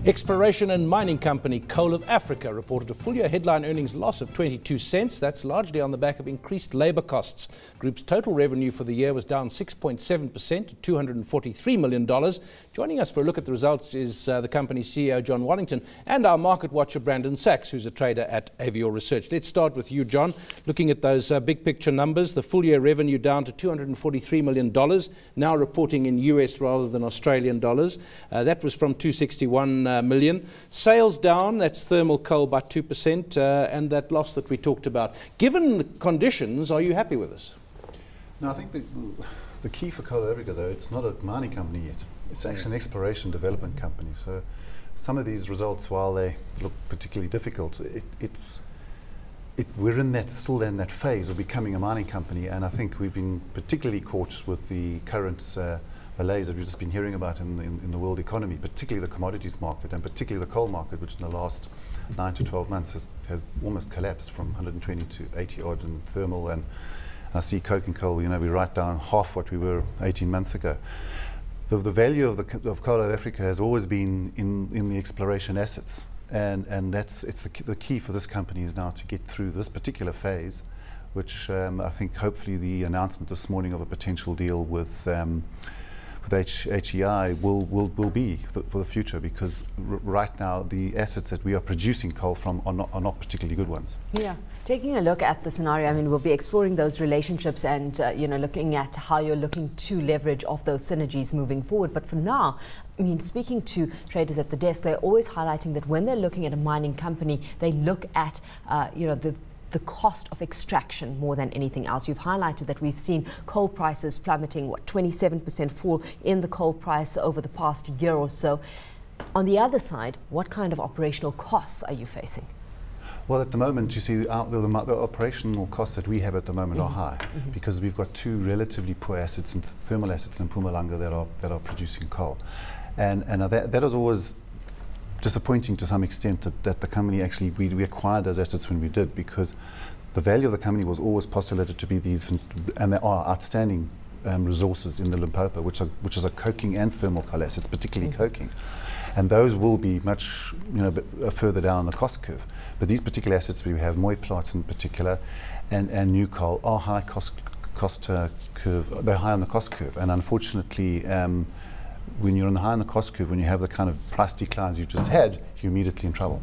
Exploration and mining company Coal of Africa reported a full-year headline earnings loss of 22 cents. That's largely on the back of increased labour costs. Group's total revenue for the year was down 6.7% to $243 million. Joining us for a look at the results is the company's CEO, John Wallington, and our market watcher, Brandon Sachs, who's a trader at Avior Research. Let's start with you, John. Looking at those big picture numbers, the full-year revenue down to $243 million, now reporting in US rather than Australian dollars. That was from 261 million. Sales down, that's thermal coal, by 2%, and that loss that we talked about. Given the conditions, are you happy with this? No, I think the key for Coal of Africa, though, it's not a mining company yet. It's actually an exploration development company. So some of these results, while they look particularly difficult, we're still in that phase of becoming a mining company, and I think we've been particularly cautious with the current malaise that we've just been hearing about in the world economy, particularly the commodities market and particularly the coal market, which in the last 9 to 12 months has almost collapsed from 120 to 80 odd in thermal, and I see coke and coal, we're right down half what we were 18 months ago. The value of Coal of Africa has always been in the exploration assets, and it's the key for this company is now to get through this particular phase, which I think hopefully the announcement this morning of a potential deal with HEI will be for the future, because right now the assets that we are producing coal from are not particularly good ones. Yeah, taking a look at the scenario, I mean, we'll be exploring those relationships and looking at how you're looking to leverage off those synergies moving forward. But for now, I mean, speaking to traders at the desk, they're always highlighting that when they're looking at a mining company, they look at the cost of extraction more than anything else. You've highlighted that we've seen coal prices plummeting, 27% fall in the coal price over the past year or so. On the other side, what kind of operational costs are you facing? Well, at the moment, you see the operational costs that we have at the moment are high, because we've got two relatively poor assets, and thermal assets in Mpumalanga that are producing coal. And that is always disappointing to some extent that the company actually, we acquired those assets when we did, because the value of the company was always postulated to be these, and there are outstanding resources in the Limpopo, which is a coking and thermal coal assets, particularly coking, and those will be much further down the cost curve. But these particular assets, we have Moy Plats in particular, and new coal, are high cost curve. They're high on the cost curve, and unfortunately, when you're high on the cost curve, when you have the kind of price declines you've just had, you're immediately in trouble.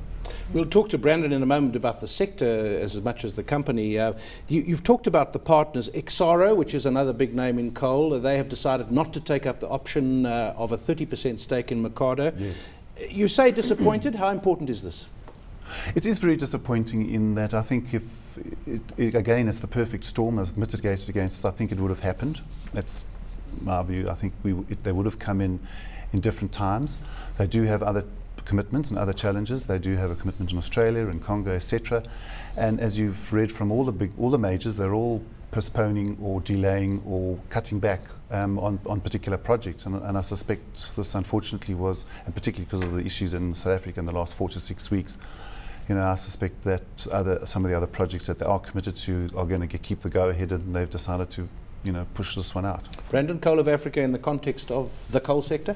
We'll talk to Brandon in a moment about the sector as much as the company. You've talked about the partners. Exxaro, which is another big name in coal, they have decided not to take up the option of a 30% stake in Mercado. Yes. You say disappointed. How important is this? It is very disappointing in that I think if again, it's the perfect storm that's mitigated against us. I think it would have happened. That's my view. I think they would have come in different times. They do have other commitments and other challenges. They do have a commitment in Australia and Congo, etc. And as you've read from all the majors, they're all postponing or delaying or cutting back on particular projects. And I suspect this, unfortunately, was, and particularly because of the issues in South Africa in the last 4 to 6 weeks, I suspect that some of the other projects that they are committed to are going to keep the go-ahead, and they've decided to push this one out. Brandon, Coal of Africa in the context of the coal sector?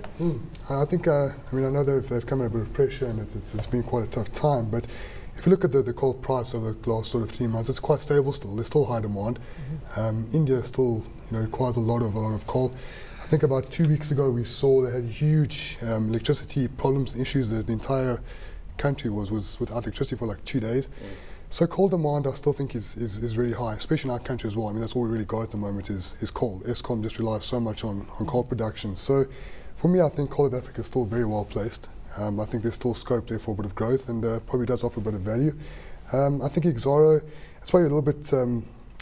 I think, I know they've come under a bit of pressure, and it's been quite a tough time, but if you look at the coal price over the last sort of 3 months, it's quite stable still. There's still high demand. India still requires a lot of coal. I think about 2 weeks ago we saw they had huge electricity problems, issues. The entire country was without electricity for like 2 days. So coal demand, I still think is really high, especially in our country as well. I mean, that's all we really got at the moment is coal. Eskom just relies so much on coal production. So for me, I think Coal of Africa is still very well placed. I think there's still scope there for a bit of growth, and probably does offer a bit of value. I think Exxaro, it's probably a little bit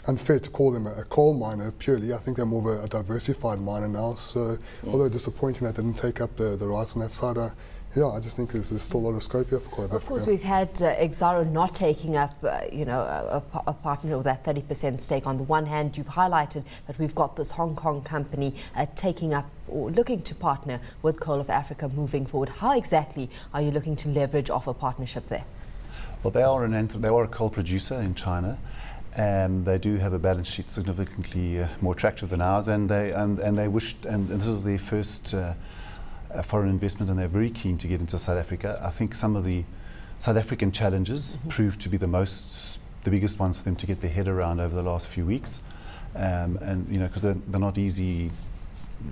unfair to call them a coal miner purely. I think they're more of a diversified miner now. So although disappointing that they didn't take up the rights on that side, I just think there's still a lot of scope here for Coal of Africa. Of course, we've had Exxaro not taking up, a partner with that 30% stake. On the one hand, you've highlighted that we've got this Hong Kong company taking up or looking to partner with Coal of Africa moving forward. How exactly are you looking to leverage off a partnership there? Well, they are a coal producer in China, and they do have a balance sheet significantly more attractive than ours, and they wished, and this is their first foreign investment, and they're very keen to get into South Africa. I think some of the South African challenges proved to be the biggest ones for them to get their head around over the last few weeks, and you know, because they're not easy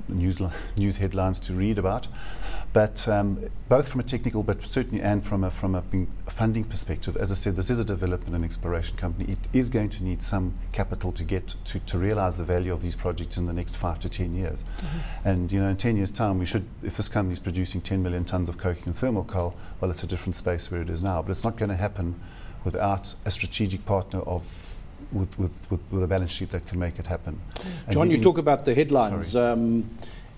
news headlines to read about, but both from a technical, but certainly and from a funding perspective. As I said, this is a development and exploration company. It is going to need some capital to get to realise the value of these projects in the next 5 to 10 years. And you know, in 10 years' time, we should, if this company is producing 10 million tonnes of coking and thermal coal, well, it's a different space where it is now. But it's not going to happen without a strategic partner with a balance sheet that can make it happen. John, you talk about the headlines.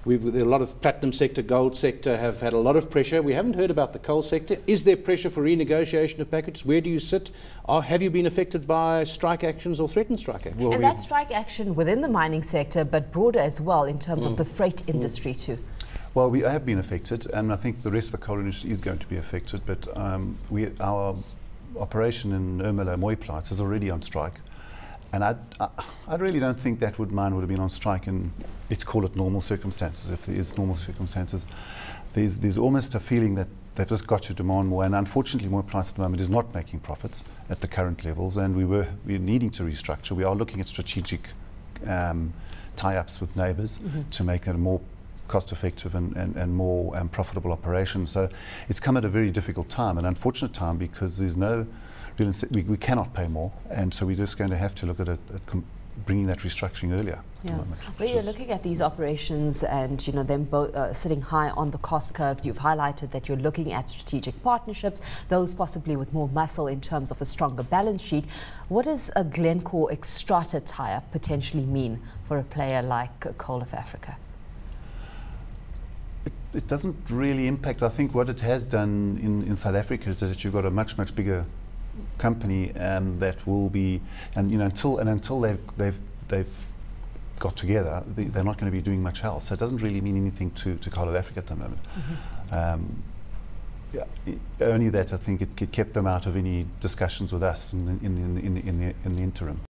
A lot of platinum sector, gold sector have had a lot of pressure. We haven't heard about the coal sector. Is there pressure for renegotiation of packages? Where do you sit? Have you been affected by strike actions or threatened strike actions? Well, and that strike action within the mining sector, but broader as well in terms of the freight industry too. Well, we have been affected, and I think the rest of the coal industry is going to be affected, but our operation in Ermelo Mooiplaats is already on strike. And I really don't think that mine would have been on strike in, let's call it, normal circumstances. If there is normal circumstances, there's almost a feeling that they've just got to demand more. And unfortunately, Mooiplaats at the moment is not making profits at the current levels, and we're needing to restructure. We are looking at strategic tie-ups with neighbours to make it a more cost-effective and more profitable operation. So it's come at a very difficult time, an unfortunate time, because there's no we cannot pay more, and so we're just going to have to look at bringing that restructuring earlier. Yeah. Well, you're looking at these operations and, you know, them both sitting high on the cost curve. You've highlighted that you're looking at strategic partnerships, those possibly with more muscle in terms of a stronger balance sheet. What does a Glencore Xstrata tie-up potentially mean for a player like Coal of Africa? It doesn't really impact. I think what it has done in South Africa is that you've got a much bigger company that will be, and you know, until they've got together, they're not going to be doing much else. So it doesn't really mean anything to Coal of Africa at the moment. Only that I think it kept them out of any discussions with us in the interim.